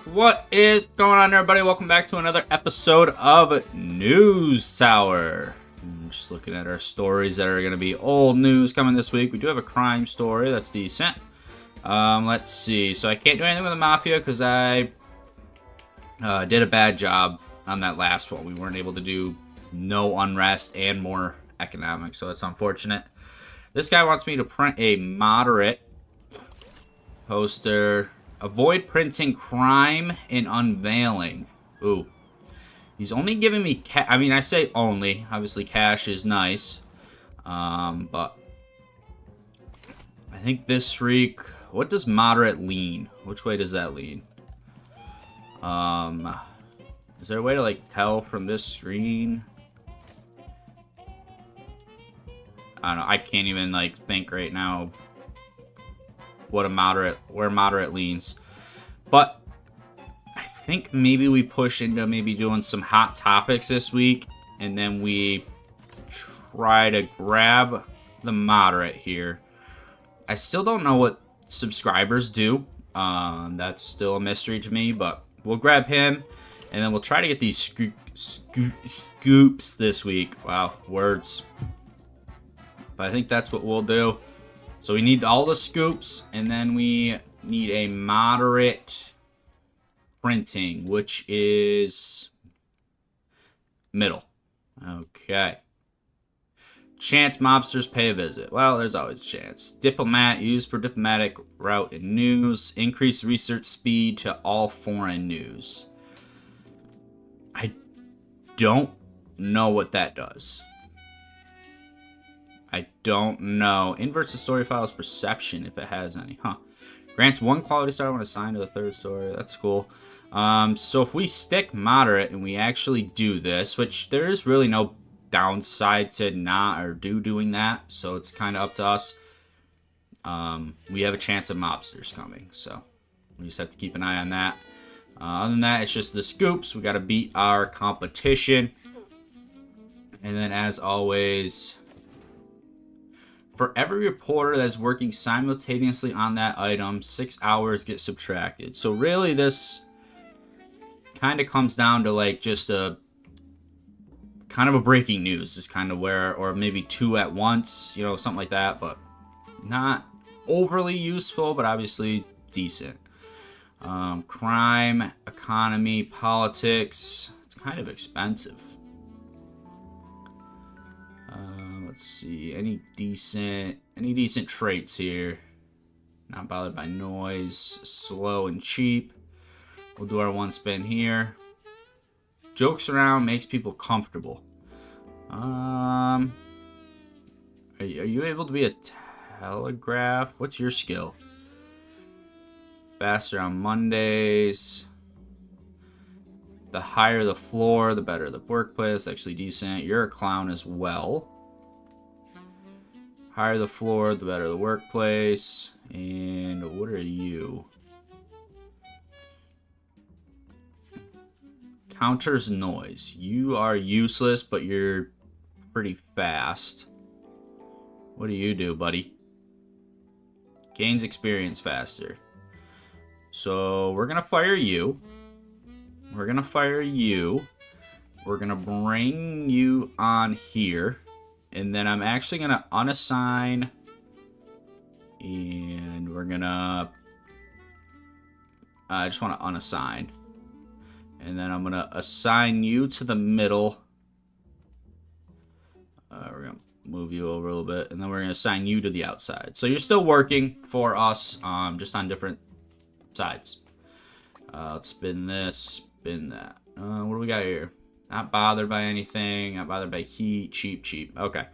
What is going on, everybody? Welcome back to another episode of News Tower. I'm just looking at our stories that are going to be old news coming this week. We do have a crime story that's decent. Let's see. So I can't do anything with the Mafia because I did a bad job on that last one. We weren't able to do no unrest and more economics, so that's unfortunate. This guy wants me to print a moderate poster. Avoid printing crime and unveiling. Ooh. He's only giving me cash. I mean, I say only. Obviously, cash is nice. But I think this freak... What does moderate lean? Which way does that lean? Is there a way to, like, tell from this screen? I don't know. I can't even, like, think right now where moderate leans. But I think maybe we push into maybe doing some hot topics this week, and then we try to grab the moderate here. I still don't know what subscribers do. That's still a mystery to me, but we'll grab him, and then we'll try to get these scoops this week. Wow, words. But I think that's what we'll do. So we need all the scoops, and then we need a moderate printing, which is middle. Okay. Chance mobsters pay a visit. Well, there's always a chance. Diplomat used for diplomatic route in news. Increase research speed to all foreign news. I don't know what that does. I don't know. Inverts the story file's perception if it has any. Huh. Grants one quality star when assigned to the third story. That's cool. So if we stick moderate and we actually do this, which there is really no downside to not or doing that, so it's kind of up to us. We have a chance of mobsters coming, so we just have to keep an eye on that. Other than that, it's just the scoops. We got to beat our competition. And then as always... For every reporter that's working simultaneously on that item, 6 hours get subtracted. So really this kind of comes down to like just a kind of a breaking news is kind of where, or maybe 2 at once, you know, something like that, but not overly useful, but obviously decent. Crime, economy, politics, it's kind of expensive. Let's see, any decent traits here. Not bothered by noise, slow and cheap. We'll do our one spin here. Jokes around, makes people comfortable. Are you able to be a telegraph? What's your skill? Faster on Mondays. The higher the floor, the better the workplace. Actually decent. You're a clown as well. Higher the floor, the better the workplace. And what are you? Counters noise. You are useless, but you're pretty fast. What do you do, buddy? Gains experience faster. So we're gonna fire you. We're gonna fire you. We're gonna bring you on here. And then I'm actually going to unassign. And we're going to... I just want to unassign. And then I'm going to assign you to the middle. We're going to move you over a little bit. And then we're going to assign you to the outside. So you're still working for us, just on different sides. Let's spin this, spin that. What do we got here? Not bothered by anything. Not bothered by heat. Cheap. Okay.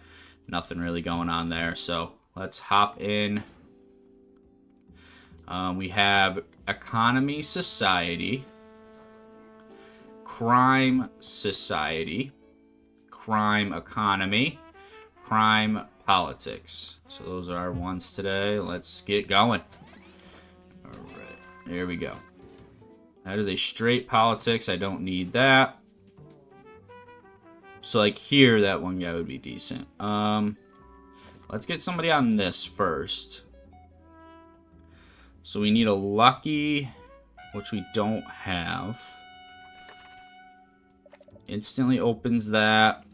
Nothing really going on there. So let's hop in. We have economy, society. Crime, society. Crime, economy. Crime, politics. So those are our ones today. Let's get going. All right. There we go. That is a straight politics. I don't need that. So, like, here, that one guy would be decent. Let's get somebody on this first. So, we need a lucky which we don't have. Instantly opens that.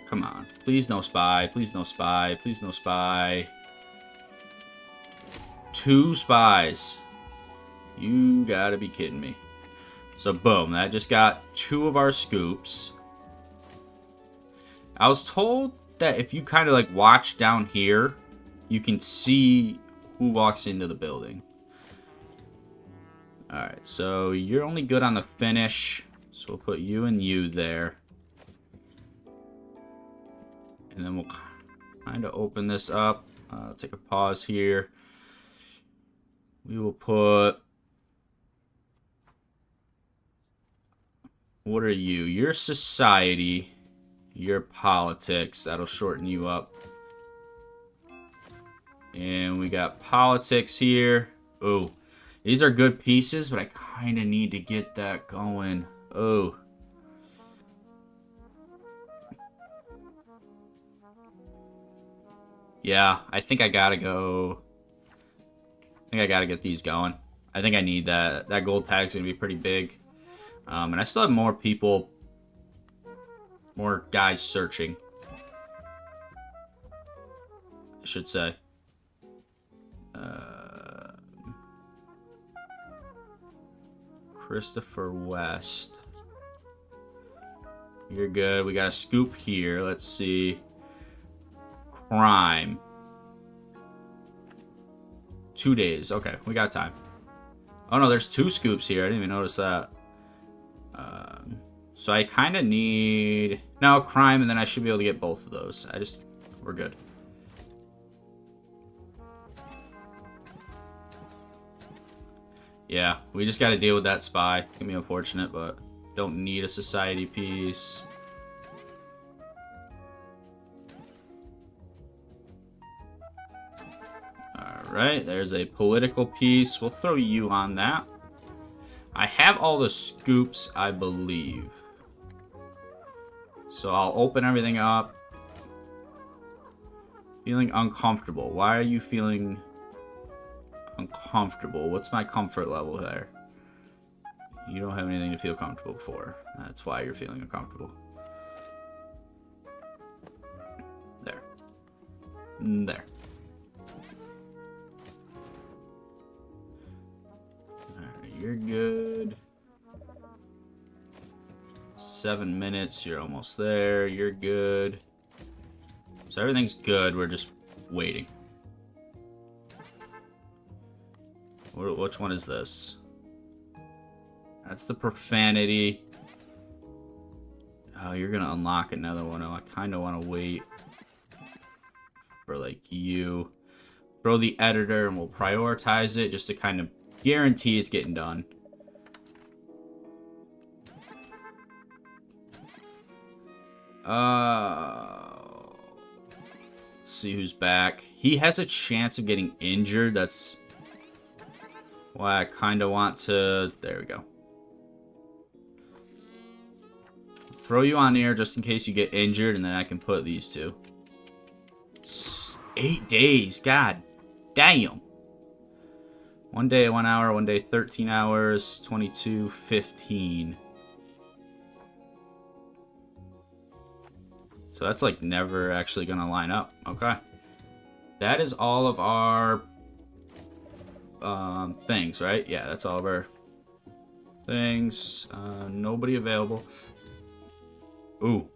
Come on. Please no spy. Please no spy. Please no spy. 2 spies. You gotta be kidding me. So boom, that just got 2 of our scoops. I was told that if you kind of like watch down here, you can see who walks into the building. Alright, so you're only good on the finish. So we'll put you and you there. And then we'll kind of open this up. Take a pause here. We will put... What are you? You're society. You're politics. That'll shorten you up. And we got politics here. Oh, these are good pieces, but I kind of need to get that going. Oh. Yeah, I think I gotta go. I think I gotta get these going. I think I need that. That gold tag's gonna be pretty big. And I still have more people, more guys searching, I should say. Christopher West. You're good. We got a scoop here. Let's see. Crime. 2 days. Okay, we got time. Oh no, there's 2 scoops here. I didn't even notice that. So I kind of need... No, crime, and then I should be able to get both of those. We're good. Yeah, we just got to deal with that spy. It's going to be unfortunate, but don't need a society piece. Alright, there's a political piece. We'll throw you on that. I have all the scoops, I believe. So I'll open everything up. Feeling uncomfortable. Why are you feeling uncomfortable? What's my comfort level there? You don't have anything to feel comfortable for. That's why you're feeling uncomfortable. There. There. Alright, you're good. 7 minutes, you're almost there. You're good. So everything's good, we're just waiting. Which one is this? That's the profanity. Oh, you're gonna unlock another one. I kind of want to wait for like you. Throw the editor and we'll prioritize it just to kind of guarantee it's getting done. Let's see who's back. He has a chance of getting injured. That's why I kind of want to... There we go. Throw you on here just in case you get injured, and then I can put these 2. 8 days. God damn. 1 day, 1 hour. 1 day, 13 hours. 22, 15. So that's like never actually going to line up. Okay. That is all of our things, right? Yeah, that's all of our things. Nobody available. Ooh.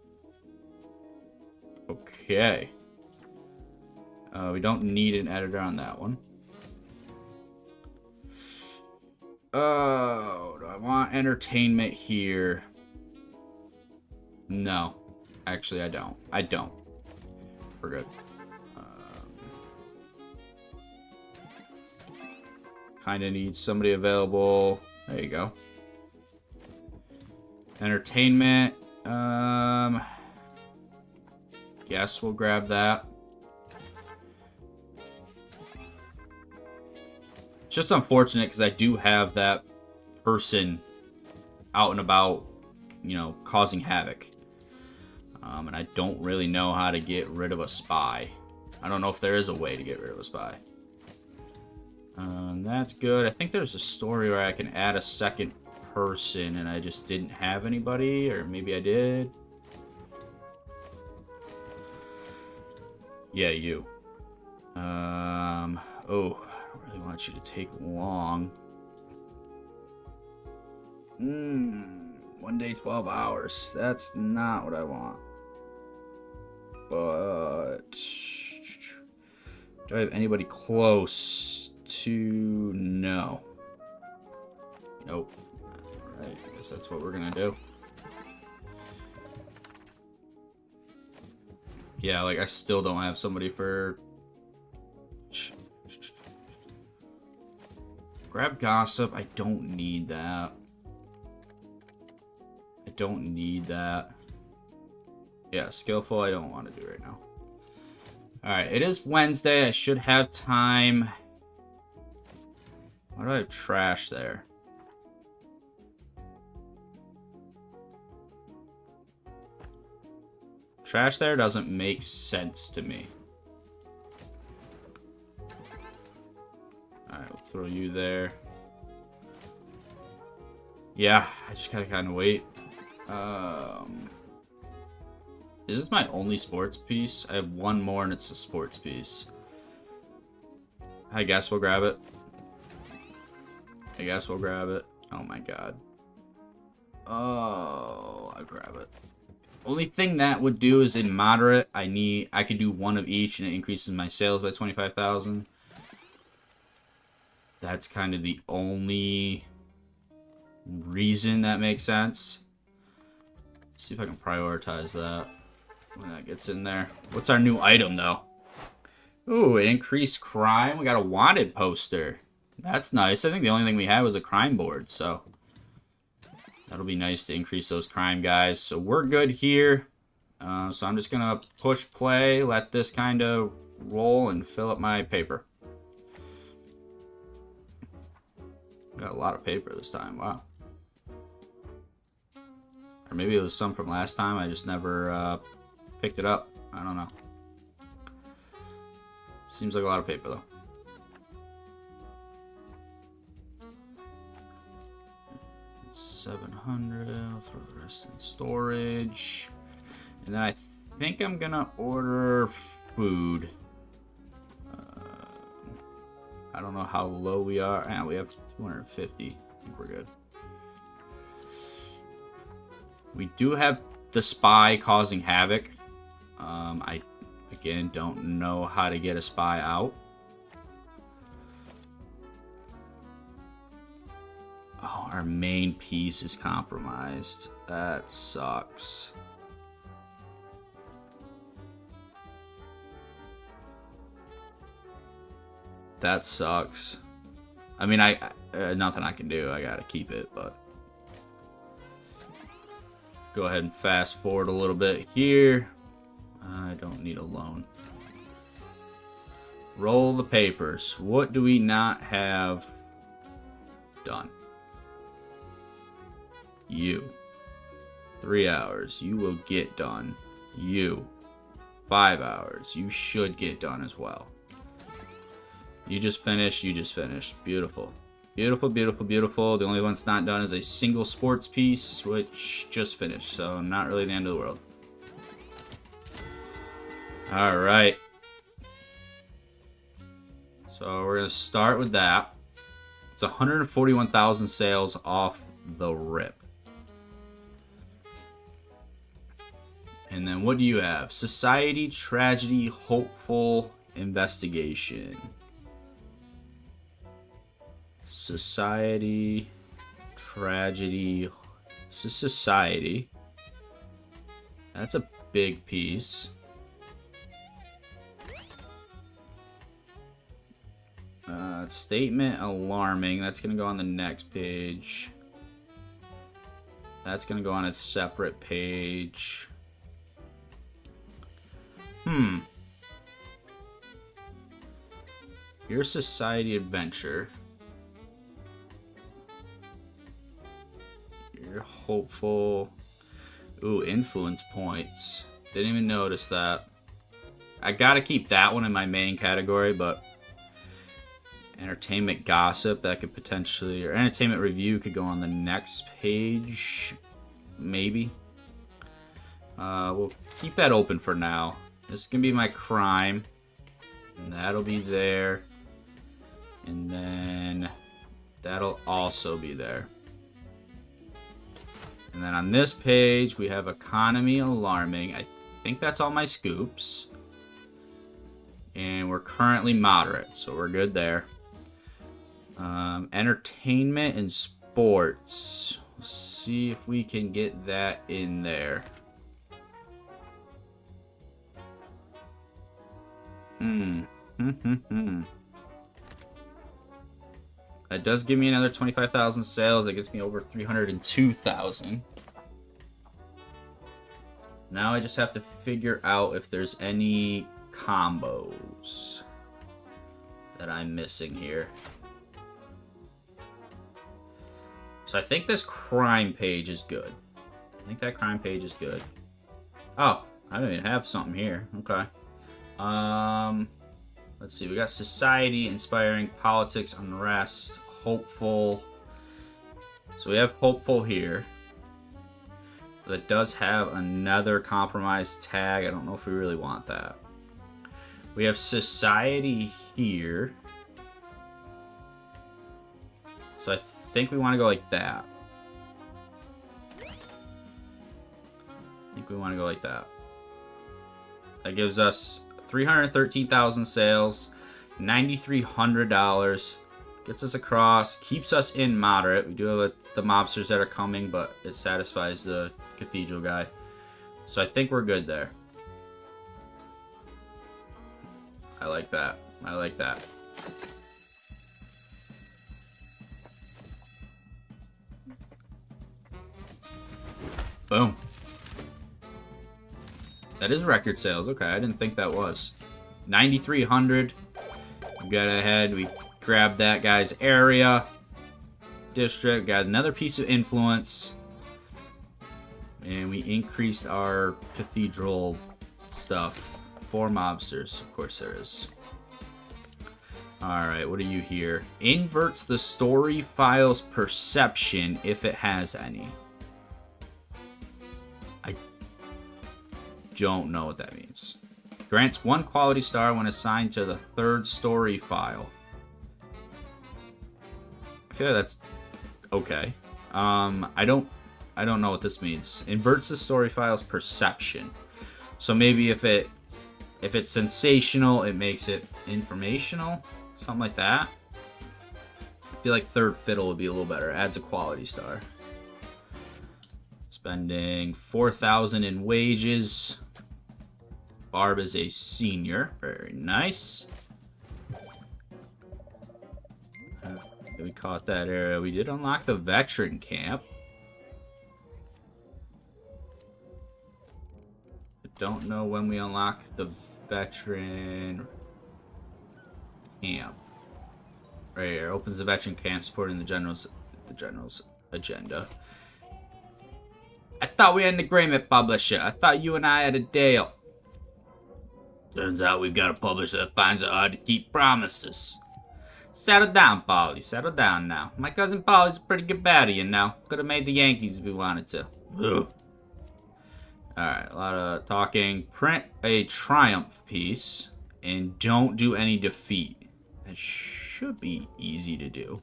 Okay. We don't need an editor on that one. Oh, do I want entertainment here? No. Actually, I don't. I don't. We're good. Kind of need somebody available. There you go. Entertainment. Guess we'll grab that. It's just unfortunate because I do have that person out and about, you know, causing havoc. And I don't really know how to get rid of a spy. I don't know if there is a way to get rid of a spy. That's good. I think there's a story where I can add a second person and I just didn't have anybody, or maybe I did. Yeah, you. Oh, I don't really want you to take long. 1 day, 12 hours. That's not what I want. But do I have anybody close to? No. Nope. Alright, I guess that's what we're gonna do. Yeah, like I still don't have somebody for... Grab gossip. I don't need that. I don't need that. Yeah, skillful I don't want to do right now. Alright, it is Wednesday. I should have time. Why do I have trash there? Trash there doesn't make sense to me. Alright, we'll throw you there. Yeah, I just gotta kind of wait. Is this my only sports piece? I have one more and it's a sports piece. I guess we'll grab it. I guess we'll grab it. Oh my god. Oh, I'll grab it. Only thing that would do is in moderate, I could do one of each and it increases my sales by 25,000. That's kind of the only reason that makes sense. Let's see if I can prioritize that when that gets in there. What's our new item though? Ooh, increased crime. We got a wanted poster. That's nice. I think the only thing we had was a crime board, so that'll be nice to increase those crime guys. So we're good here. So I'm just gonna push play, let this kind of roll and fill up my paper. Got a lot of paper this time. Wow. Or maybe it was some from last time. I just never picked it up. I don't know. Seems like a lot of paper, though. $700. I'll throw the rest in storage. And then I think I'm going to order food. I don't know how low we are. Yeah, we have 250. I think we're good. We do have the spy causing havoc. I, again, don't know how to get a spy out. Oh, our main piece is compromised. That sucks. That sucks. I mean, nothing I can do. I gotta keep it, but go ahead and fast forward a little bit here. I don't need a loan. Roll the papers. What do we not have done? You. 3 hours. You will get done. You. 5 hours. You should get done as well. You just finished. You just finished. Beautiful. Beautiful, beautiful, beautiful. The only one that's not done is a single sports piece, which just finished. So not really the end of the world. All right. So we're going to start with that. It's 141,000 sales off the rip. And then what do you have? Society, tragedy, hopeful, investigation. Society, tragedy. This is society. That's a big piece. Statement alarming. That's going to go on the next page. That's going to go on a separate page. Your society adventure. You're hopeful. Ooh, influence points. Didn't even notice that. I gotta keep that one in my main category, but Entertainment gossip, that could potentially, or entertainment review could go on the next page, maybe. We'll keep that open for now. This is gonna be my crime, and that'll be there, and then that'll also be there. And then on this page, we have economy alarming. I think that's all my scoops. And we're currently moderate, so we're good there. Entertainment and sports. Let's see if we can get that in there. That does give me another 25,000 sales. That gets me over 302,000. Now I just have to figure out if there's any combos that I'm missing here. So I think this crime page is good. I think that crime page is good. Oh, I don't even have something here. Okay. Let's see. We got society, inspiring, politics, unrest, hopeful. So we have hopeful here. That does have another compromise tag. I don't know if we really want that. We have society here. So I think we want to go like that. I think we want to go like that. That gives us 313,000 sales, $9,300. Gets us across, keeps us in moderate. We do have the mobsters that are coming, but it satisfies the cathedral guy. So I think we're good there. I like that. I like that. Boom. That is record sales. Okay, I didn't think that was. 9,300. We got ahead. We grabbed that guy's area. District. Got another piece of influence. And we increased our cathedral stuff. 4 mobsters. Of course there is. Alright, what are you here? Inverts the story file's perception if it has any. I don't know what that means. Grants 1 quality star when assigned to the 3rd story file. I feel like that's okay. I don't know what this means. Inverts the story file's perception. So maybe if it's sensational, it makes it informational, something like that. I feel like 3rd fiddle would be a little better. Adds a quality star. Spending 4,000 in wages. Barb is a senior. Very nice. We caught that area. We did unlock the veteran camp. I don't know when we unlock the veteran camp. Right here. Opens the veteran camp, supporting the general's agenda. I thought we had an agreement, publisher. I thought you and I had a deal. Turns out we've got a publisher that finds it hard to keep promises. Settle down, Polly. Settle down now. My cousin Polly's a pretty good batter, you know. Could have made the Yankees if we wanted to. Ugh. Alright, a lot of talking. Print a triumph piece. And don't do any defeat. That should be easy to do.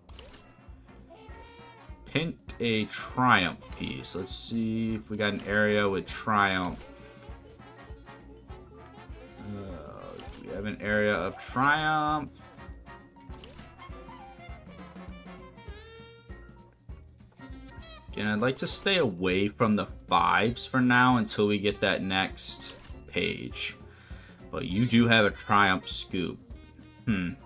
Print a triumph piece. Let's see if we got an area with triumph. We have an area of triumph. Again, I'd like to stay away from the 5s for now until we get that next page. But you do have a triumph scoop. Do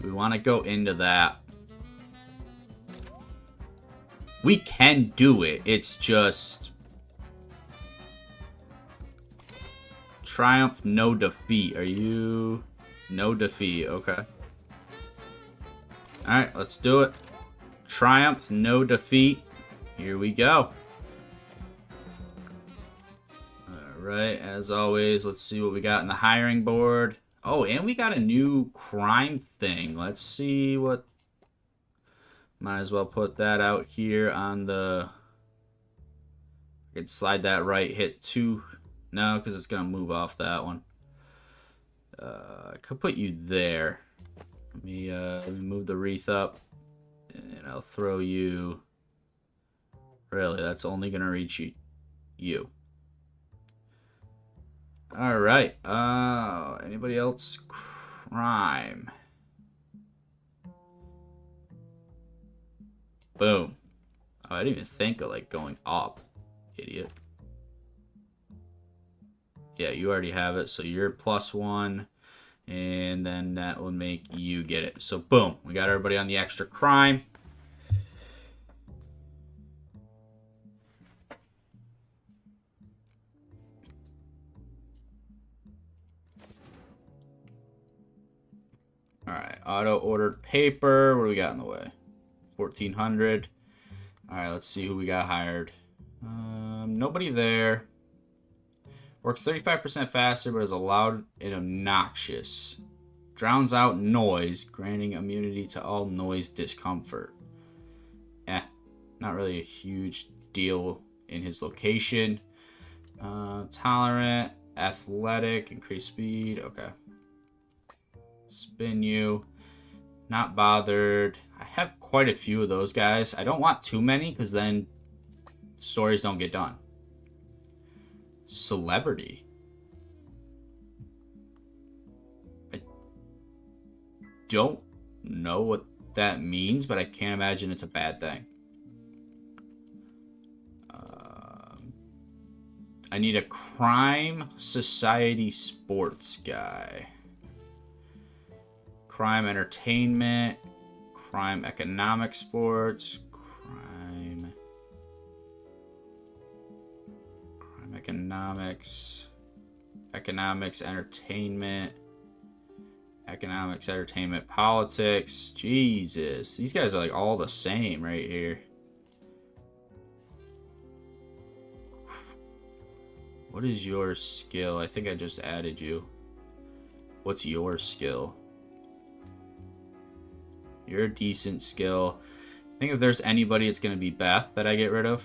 we want to go into that? We can do it. It's just... Triumph, no defeat. Are you... No defeat. Okay. Alright, let's do it. Triumph, no defeat. Here we go. Alright, as always, let's see what we got in the hiring board. Oh, and we got a new crime thing. Let's see what... Might as well put that out here on the... I could slide that right, hit 2. No, because it's going to move off that one. I could put you there. Let me move the wreath up. And I'll throw you... Really, that's only going to reach you. Alright. Anybody else? Crime. Boom. Oh, I didn't even think of, like, going up. Idiot. Yeah, you already have it, so you're +1. And then that will make you get it. So, boom. We got everybody on the extra crime. Alright, auto-ordered paper. What do we got in the way? 1,400. Alright, let's see who we got hired. Nobody there. Works 35% faster, but is loud and obnoxious. Drowns out noise, granting immunity to all noise discomfort. Not really a huge deal in his location. Tolerant, athletic, increased speed. Okay. Spin you. Not bothered. I have quite a few of those guys. I don't want too many because then stories don't get done. Celebrity. I don't know what that means, but I can't imagine it's a bad thing. I need a crime society sports guy. Crime entertainment. Crime economic sports. Crime economics. Economics entertainment. Economics entertainment politics. Jesus. These guys are like all the same right here. What is your skill? I think I just added you. What's your skill? You're a decent skill. I think if there's anybody, it's going to be Beth that I get rid of.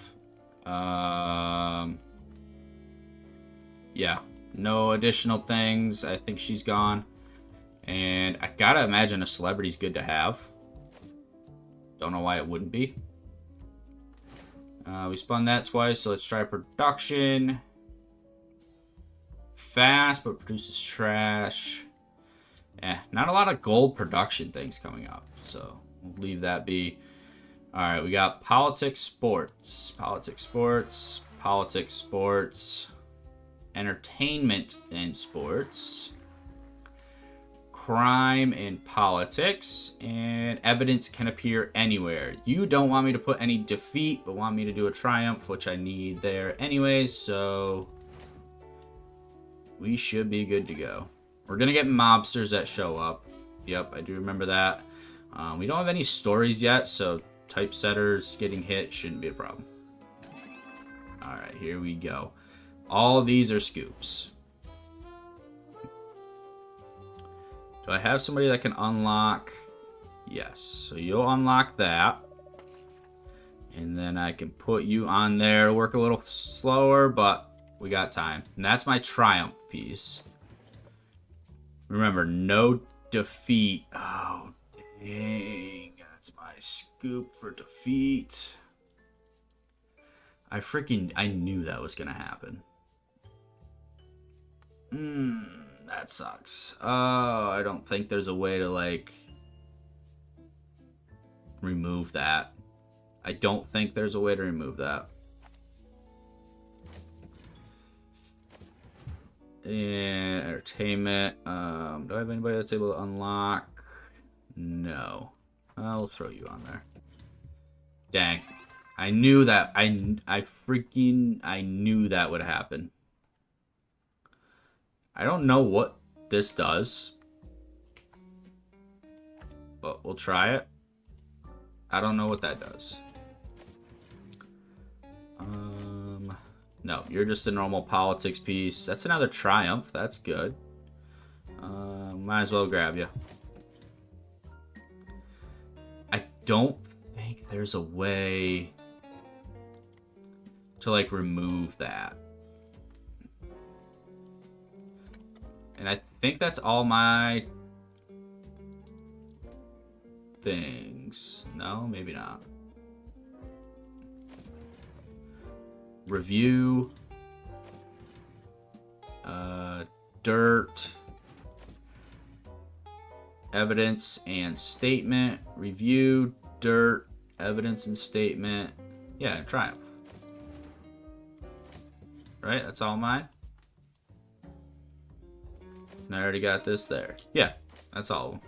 Yeah. No additional things. I think she's gone. And I gotta imagine a celebrity's good to have. Don't know why it wouldn't be. We spun that twice, so let's try production. Fast, but produces trash. Not a lot of gold production things coming up, so we'll leave that be. Alright, we got politics, sports. Politics, sports. Politics, sports. Entertainment and sports. Crime and politics. And evidence can appear anywhere. You don't want me to put any defeat, but want me to do a triumph, which I need there anyways, so we should be good to go. We're going to get mobsters that show up. Yep, I do remember that. We don't have any stories yet, so typesetters getting hit shouldn't be a problem. Alright, here we go. All of these are scoops. Do I have somebody that can unlock? Yes, so you'll unlock that. And then I can put you on there. Work a little slower, but we got time. And that's my triumph piece. Remember, no defeat. Oh, dang. That's my scoop for defeat. I knew that was going to happen. That sucks. Oh, I don't think there's a way to, like, remove that. I don't think there's a way to remove that. And entertainment. Do I have anybody that's able to unlock? No. I'll throw you on there. Dang. I knew that. I knew that would happen. I don't know what this does, but we'll try it. I don't know what that does. No, you're just a normal politics piece. That's another triumph. That's good. might as well grab you. I don't think there's a way to, like, remove that. And I think that's all my things. No, maybe not. Review. Dirt. Evidence and statement. Review. Dirt. Evidence and statement. Yeah, triumph. Right? That's all mine. And I already got this there. Yeah, that's all of them.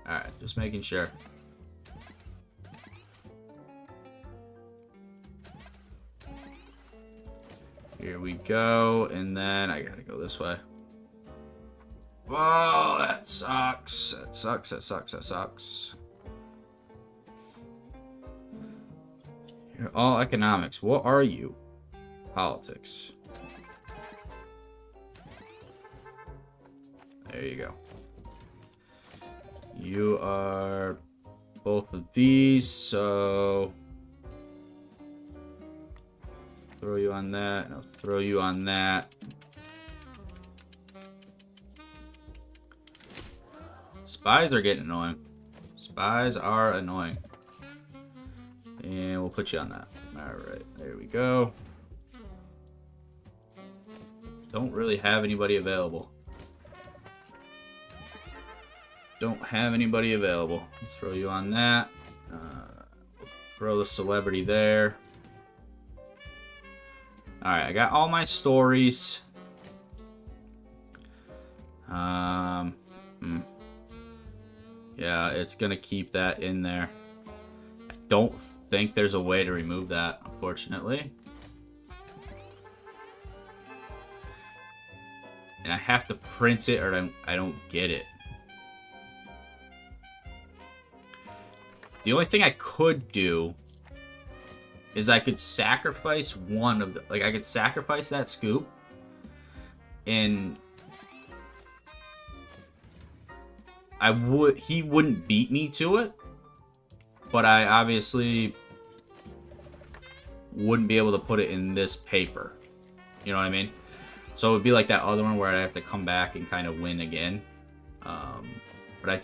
Alright, just making sure. Here we go, and then I gotta go this way. Whoa, that sucks. That sucks, that sucks, that sucks. You're all economics. What are you? Politics. There you go. You are both of these, so throw you on that, and I'll throw you on that. Spies are getting annoying. Spies are annoying. And we'll put you on that. Alright, there we go. Don't really have anybody available. Don't have anybody available. Let's throw you on that. Throw the celebrity there. Alright, I got all my stories. Yeah, it's gonna keep that in there. I don't think there's a way to remove that, unfortunately. And I have to print it or I don't get it. The only thing I could do is I could sacrifice one of the, like, I could sacrifice that scoop and he wouldn't beat me to it, but I obviously wouldn't be able to put it in this paper. You know what I mean? So it would be like that other one where I have to come back and kind of win again. But I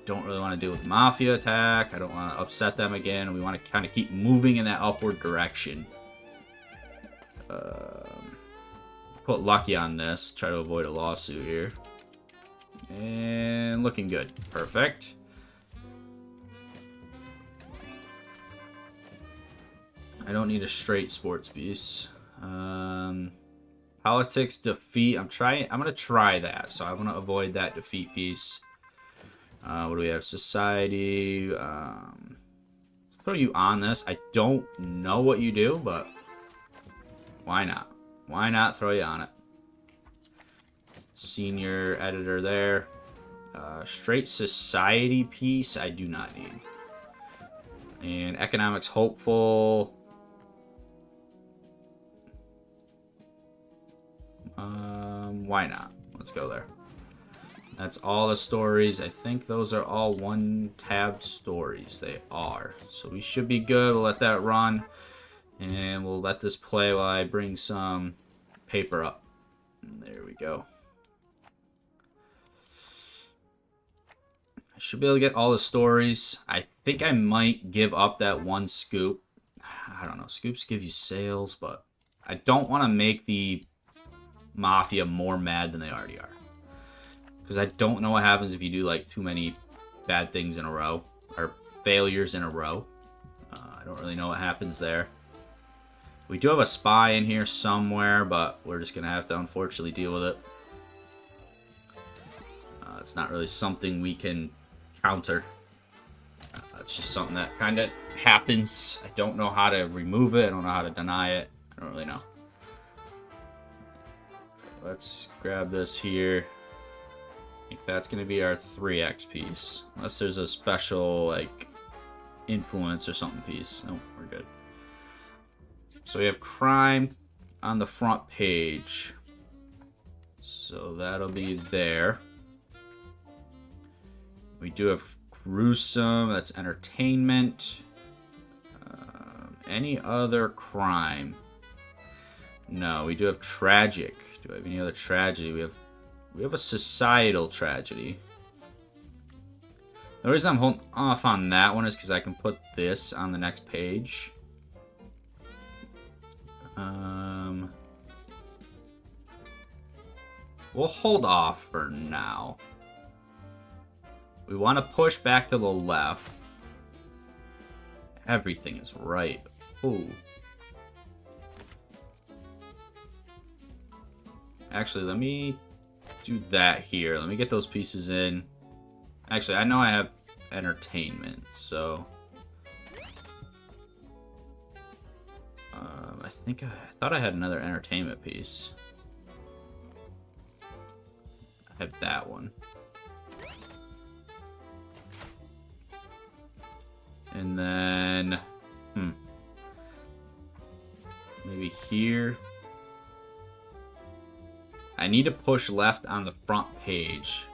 don't really want to deal with Mafia attack. I don't want to upset them again. We want to kind of keep moving in that upward direction. Put Lucky on this. Try to avoid a lawsuit here. And looking good. Perfect. I don't need a straight sports piece. Politics, defeat. I'm gonna try that. So I'm gonna avoid that defeat piece. What do we have? Society. Throw you on this. I don't know what you do, but why not? Why not throw you on it? Senior editor there. Straight society piece. I do not need. And economics hopeful. Why not? Let's go there. That's all the stories. I think those are all one-tab stories. They are. So we should be good. We'll let that run. And we'll let this play while I bring some paper up. And there we go. I should be able to get all the stories. I think I might give up that one scoop. I don't know. Scoops give you sales, but I don't want to make the Mafia more mad than they already are. Because I don't know what happens if you do like too many bad things in a row. Or failures in a row. I don't really know what happens there. We do have a spy in here somewhere, but we're just going to have to unfortunately deal with it. It's not really something we can counter. It's just something that kind of happens. I don't know how to remove it. I don't know how to deny it. I don't really know. Let's grab this here. I think that's going to be our 3x piece. Unless there's a special, like, influence or something piece. Nope, we're good. So we have crime on the front page. So that'll be there. We do have gruesome. That's entertainment. Any other crime? No, we do have tragic. Do I have any other tragedy? We have a societal tragedy. The reason I'm holding off on that one is because I can put this on the next page. We'll hold off for now. We want to push back to the left. Everything is right. Ooh. Actually, let me do that here. Let me get those pieces in. Actually, I know I have entertainment, so... I thought I had another entertainment piece. I have that one. And then... maybe here. I need to push left on the front page.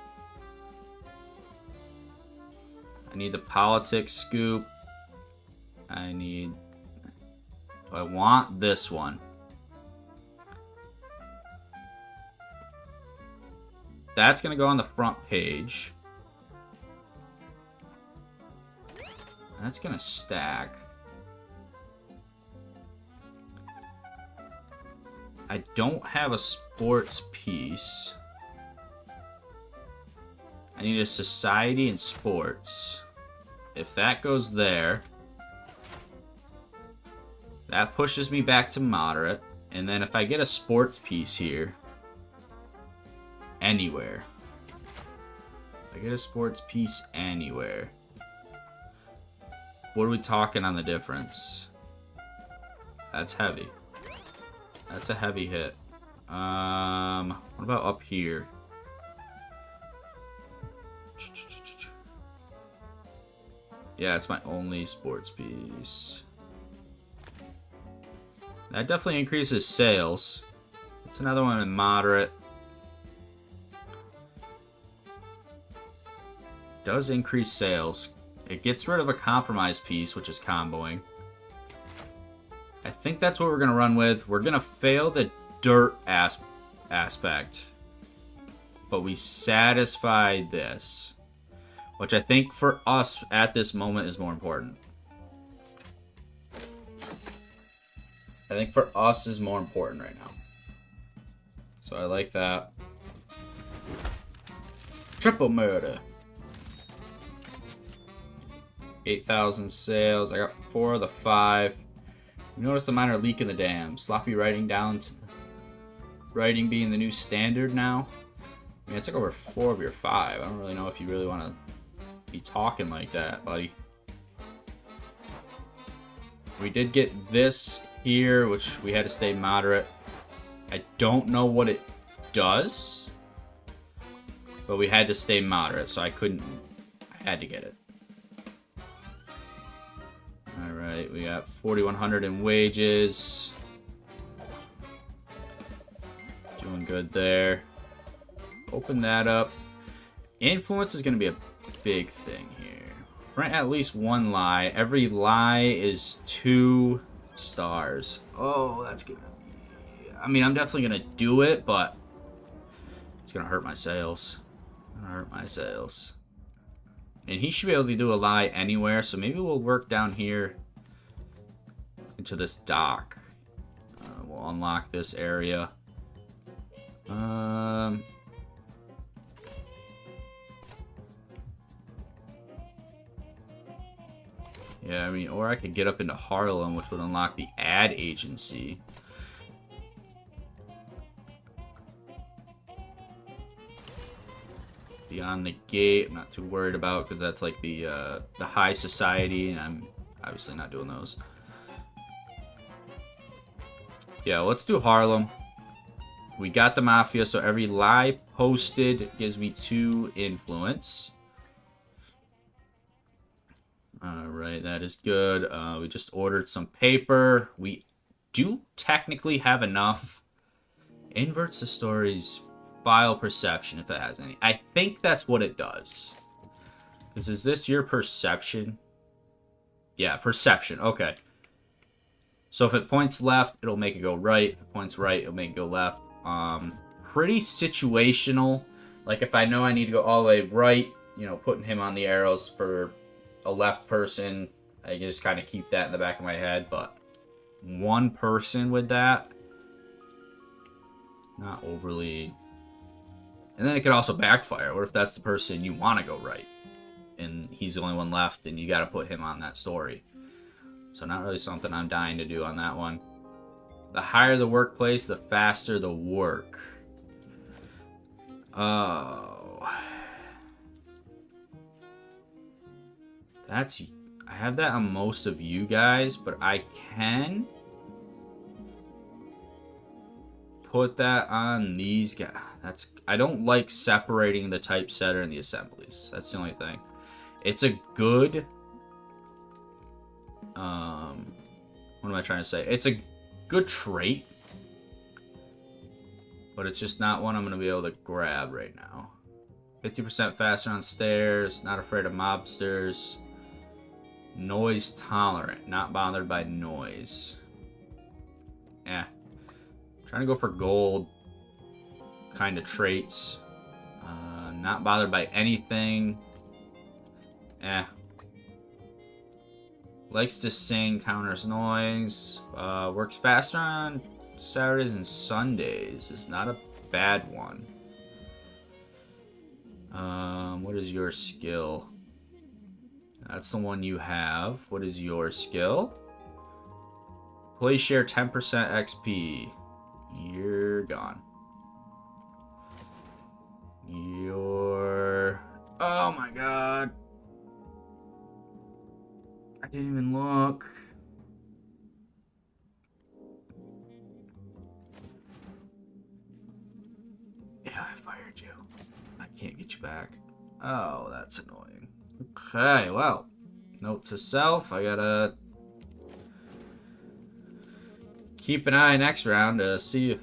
I need the politics scoop. I want this one. That's gonna go on the front page. That's gonna stack. I don't have a sports piece. I need a society and sports. If that goes there, that pushes me back to moderate. And then if I get a sports piece here, anywhere. If I get a sports piece anywhere. What are we talking on the difference? That's heavy. That's a heavy hit. What about up here? Yeah, it's my only sports piece. That definitely increases sales. It's another one in moderate. Does increase sales. It gets rid of a compromise piece, which is comboing. I think that's what we're going to run with. We're going to fail the dirt aspect. But we satisfy this. Which I think for us at this moment is more important. I think for us is more important right now. So I like that. Triple murder. 8,000 sales. I got 4 of the 5. We noticed a minor leak in the dam. Sloppy writing down. Writing being the new standard now. I mean, I took over 4 of your 5. I don't really know if you really want to be talking like that, buddy. We did get this here, which we had to stay moderate. I don't know what it does, but we had to stay moderate, so I had to get it. Alright, we got 4,100 in wages. Doing good there. Open that up. Influence is going to be a big thing here. We're at least 1 lie. Every lie is 2 stars. Oh, that's gonna be... I mean, I'm definitely gonna do it, but it's gonna hurt my sales. And he should be able to do a lie anywhere, so maybe we'll work down here into this dock. We'll unlock this area. Yeah, I mean, or I could get up into Harlem, which would unlock the ad agency. Beyond the gate, I'm not too worried about because that's like the high society, and I'm obviously not doing those. Yeah, let's do Harlem. We got the Mafia, so every lie posted gives me 2 influence. Alright, that is good. We just ordered some paper. We do technically have enough. Inverts the story's file perception, if it has any. I think that's what it does. Because is this your perception? Yeah, perception. Okay. So if it points left, it'll make it go right. If it points right, it'll make it go left. Pretty situational. Like if I know I need to go all the way right, you know, putting him on the arrows for a left person, I can just kind of keep that in the back of my head. But one person with that, not overly. And then it could also backfire. What if that's the person you want to go right, and he's the only one left, and you got to put him on that story? So not really something I'm dying to do on that one. The higher the workplace, the faster the work. Oh. That's... I have that on most of you guys, but I can put that on these guys. That's... I don't like separating the typesetter and the assemblies. That's the only thing. It's a good... what am I trying to say? It's a good trait, but it's just not one I'm going to be able to grab right now. 50% faster on stairs, not afraid of mobsters, noise tolerant, not bothered by noise. Yeah, trying to go for gold kind of traits. Not bothered by anything. Likes to sing, counters noise. Works faster on Saturdays and Sundays. Is not a bad one. What is your skill? That's the one you have. What is your skill? Play share 10% XP. You're gone. You're... Oh my god. I didn't even look. Yeah, I fired you. I can't get you back. Oh, that's annoying. Okay, well. Note to self, I gotta keep an eye next round to see if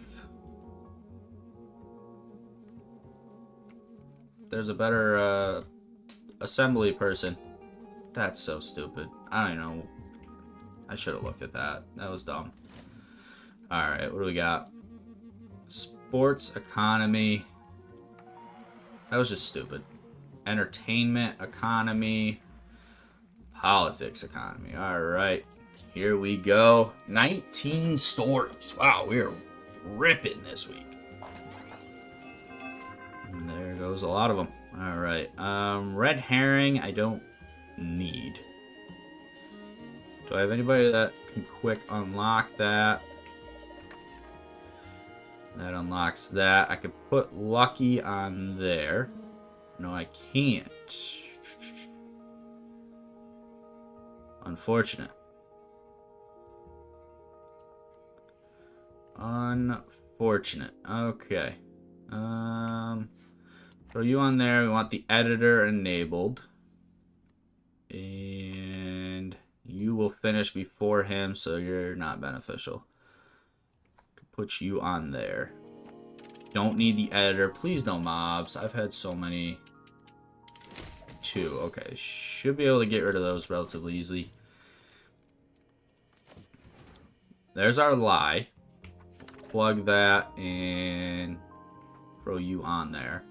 there's a better assembly person. That's so stupid. I don't know. I should have looked at that. That was dumb. Alright, what do we got? Sports economy. That was just stupid. Entertainment economy. Politics economy. Alright. Here we go. 19 stories. Wow, we're ripping this week. And there goes a lot of them. Alright. Red herring, I don't need. Do I have anybody that can quick unlock that? That unlocks that. I could put Lucky on there. No, I can't. Unfortunate. Unfortunate. Okay. Throw you on there. We want the editor enabled. And you will finish before him, so you're not beneficial. Put you on there. Don't need the editor. Please no mobs. I've had so many. 2. Okay. Should be able to get rid of those relatively easily. There's our lie. Plug that and throw you on there.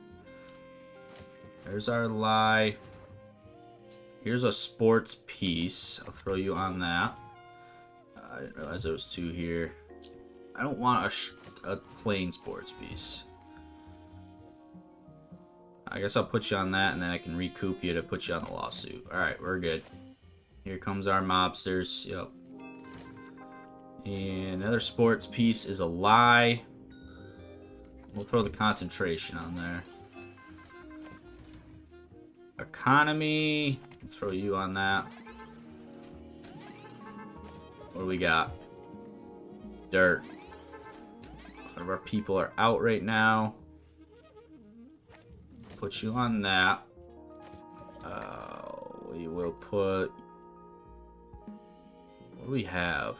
There's our lie. Here's a sports piece. I'll throw you on that. I didn't realize there was 2 here. I don't want a plain sports piece. I guess I'll put you on that, and then I can recoup you to put you on the lawsuit. Alright, we're good. Here comes our mobsters. Yep. And another sports piece is a lie. We'll throw the concentration on there. Economy. Throw you on that. What do we got? Dirt. A lot of our people are out right now. Put you on that. We will put... What do we have?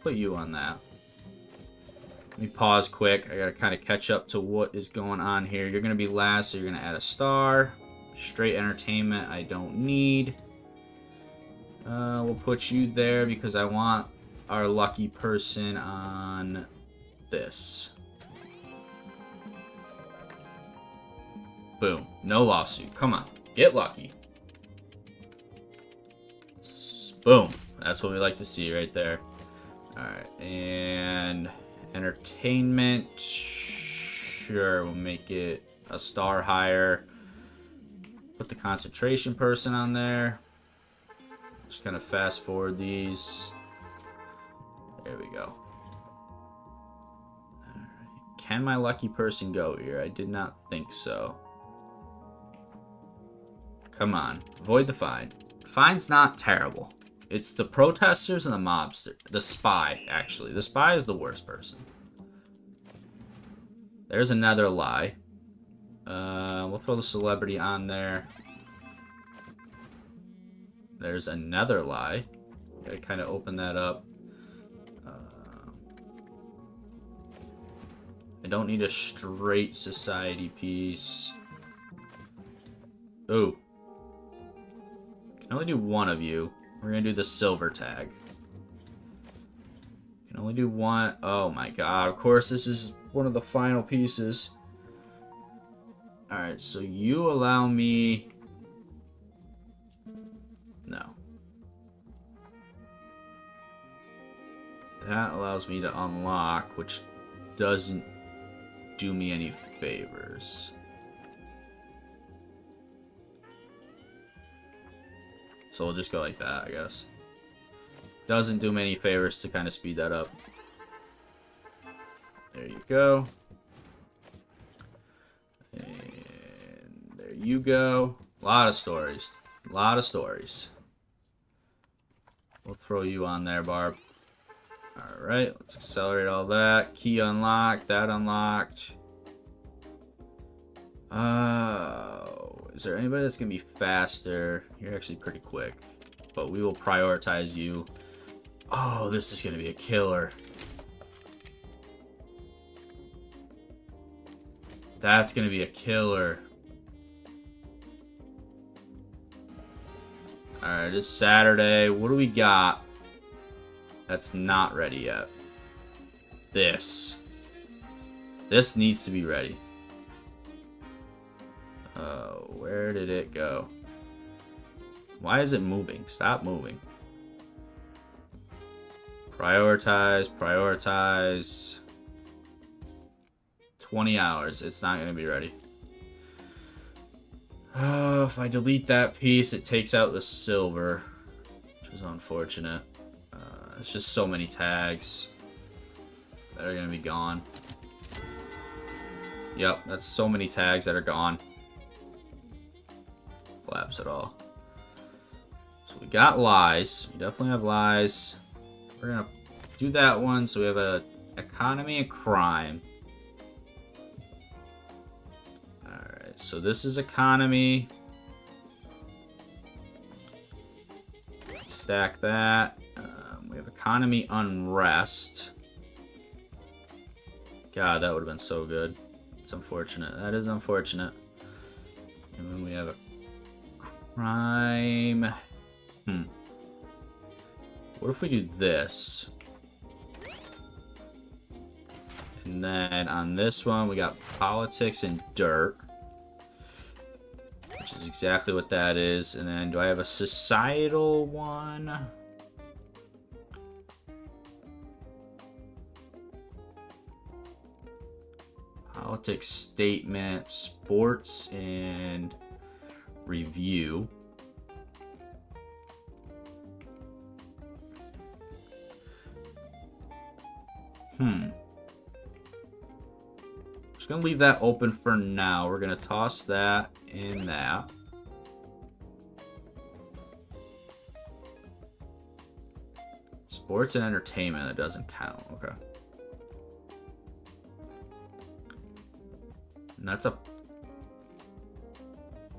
Put you on that. Let me pause quick. I gotta kind of catch up to what is going on here. You're gonna be last, so you're gonna add a star. Straight entertainment I don't need. We'll put you there because I want our lucky person on this. Boom. No lawsuit. Come on. Get lucky. Boom. That's what we like to see right there. Alright. And entertainment. Sure. We'll make it a star higher. Put the concentration person on there. Just kind of fast forward these. There we go. Alright. Can my lucky person go here? I did not think so. Come on. Avoid the fine. Fine's not terrible. It's the protesters and the mobster. The spy, actually. The spy is the worst person. There's another lie. We'll throw the celebrity on there. There's another lie. Gotta kind of open that up. I don't need a straight society piece. Ooh. Can only do one of you. We're gonna do the silver tag. Can only do one. Oh my god. Of course, this is one of the final pieces. Alright, so you allow me... No. That allows me to unlock, which doesn't do me any favors. So we'll just go like that, I guess. Doesn't do me any favors to kind of speed that up. There you go. And there you go. A lot of stories. A lot of stories. We'll throw you on there, Barb. Alright, let's accelerate all that. Key unlocked. That unlocked. Is there anybody that's going to be faster? You're actually pretty quick. But we will prioritize you. Oh, this is going to be a killer. That's going to be a killer. Alright, it's Saturday. What do we got that's not ready yet? This. This needs to be ready. Where did it go? Why is it moving? Stop moving. Prioritize, prioritize. 20 hours. It's not going to be ready. Oh, if I delete that piece, it takes out the silver, which is unfortunate. It's just so many tags that are going to be gone. Yep, that's so many tags that are gone. Collapse it all. So we got lies. We definitely have lies. We're going to do that one. So we have a economy and crime. Alright, so this is economy. Stack that. We have economy unrest. God, that would have been so good. It's unfortunate. That is unfortunate. And then we have a crime. What if we do this? And then on this one, we got politics and dirt. Which is exactly what that is. And then do I have a societal one? Politics, statement, sports, and review. Just gonna leave that open for now. We're gonna toss that in that. Sports and entertainment, that doesn't count. Okay. And that's a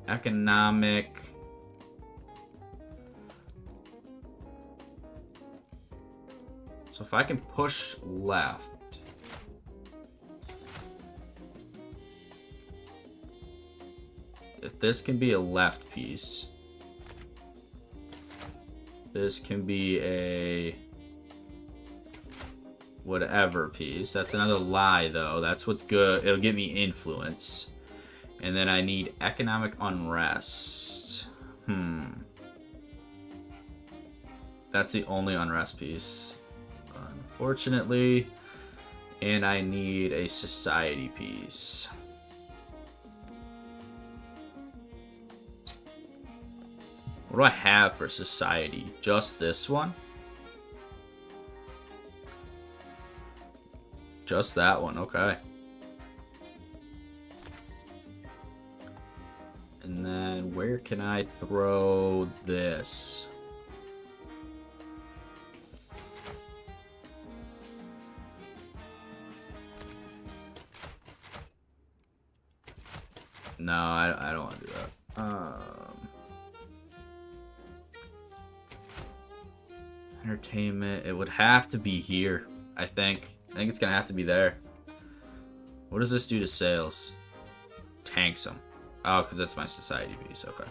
economic. So if I can push left. if this can be a left piece, this can be a whatever piece. That's another lie, though. That's what's good. It'll give me influence. And then I need economic unrest. That's the only unrest piece, unfortunately. And I need a society piece. What do I have for society? Just this one? Just that one, okay. And then where can I throw this? No, I don't want to do that. Entertainment, it would have to be here, I think. I think it's gonna have to be there. What does this do to sales? Tanks them. Oh, because that's my society piece. Okay.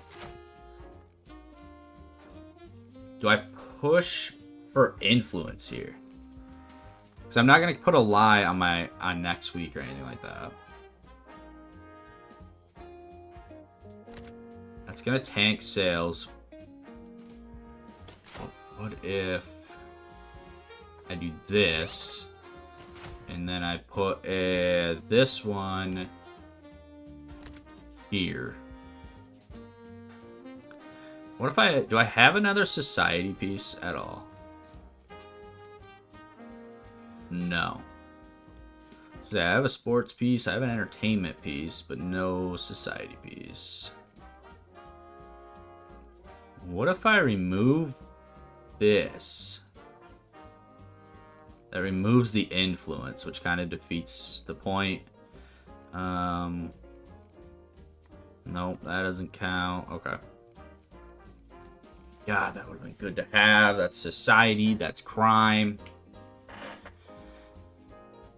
Do I push for influence here? Because I'm not gonna put a lie on next week or anything like that. That's gonna tank sales. What if I do this, and then I put this one here? What if do I have another society piece at all? No. So I have a sports piece, I have an entertainment piece, but no society piece. What if I remove this? That removes the influence, which kind of defeats the point. Nope, that doesn't count. Okay. God, that would have been good to have. That's society, that's crime.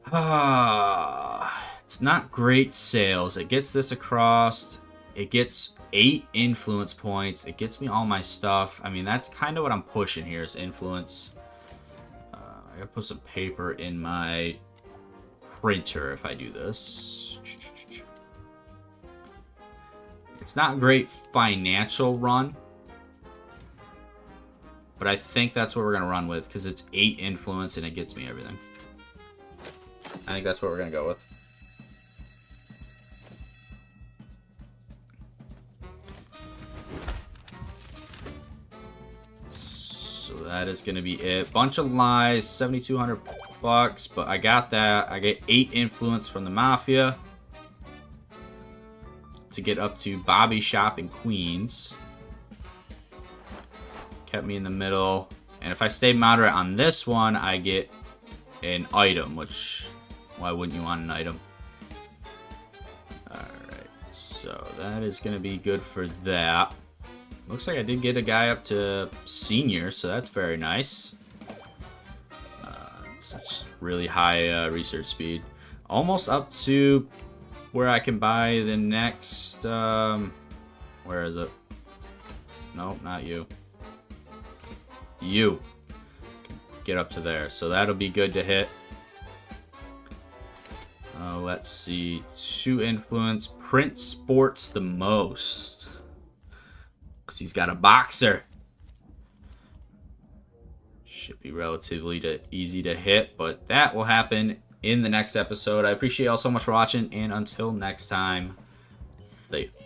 It's not great sales. It gets this across. It gets 8 influence points. It gets me all my stuff. I mean, that's kind of what I'm pushing here is influence. I gotta put some paper in my printer if I do this. It's not a great financial run, but I think that's what we're gonna run with because it's 8 influence and it gets me everything. I think that's what we're gonna go with. That is going to be it. Bunch of lies, 7,200 bucks, but I got that. I get 8 influence from the Mafia to get up to Bobby Shop in Queens. Kept me in the middle. And if I stay moderate on this one, I get an item, which, why wouldn't you want an item? Alright, so that is going to be good for that. Looks like I did get a guy up to senior, so that's very nice. That's really high research speed. Almost up to where I can buy the next... where is it? Nope, not you. You. Get up to there. So that'll be good to hit. Let's see. 2 influence. Print sports the most. Because he's got a boxer. Should be relatively easy to hit, but that will happen in the next episode. I appreciate y'all so much for watching, and until next time, see you.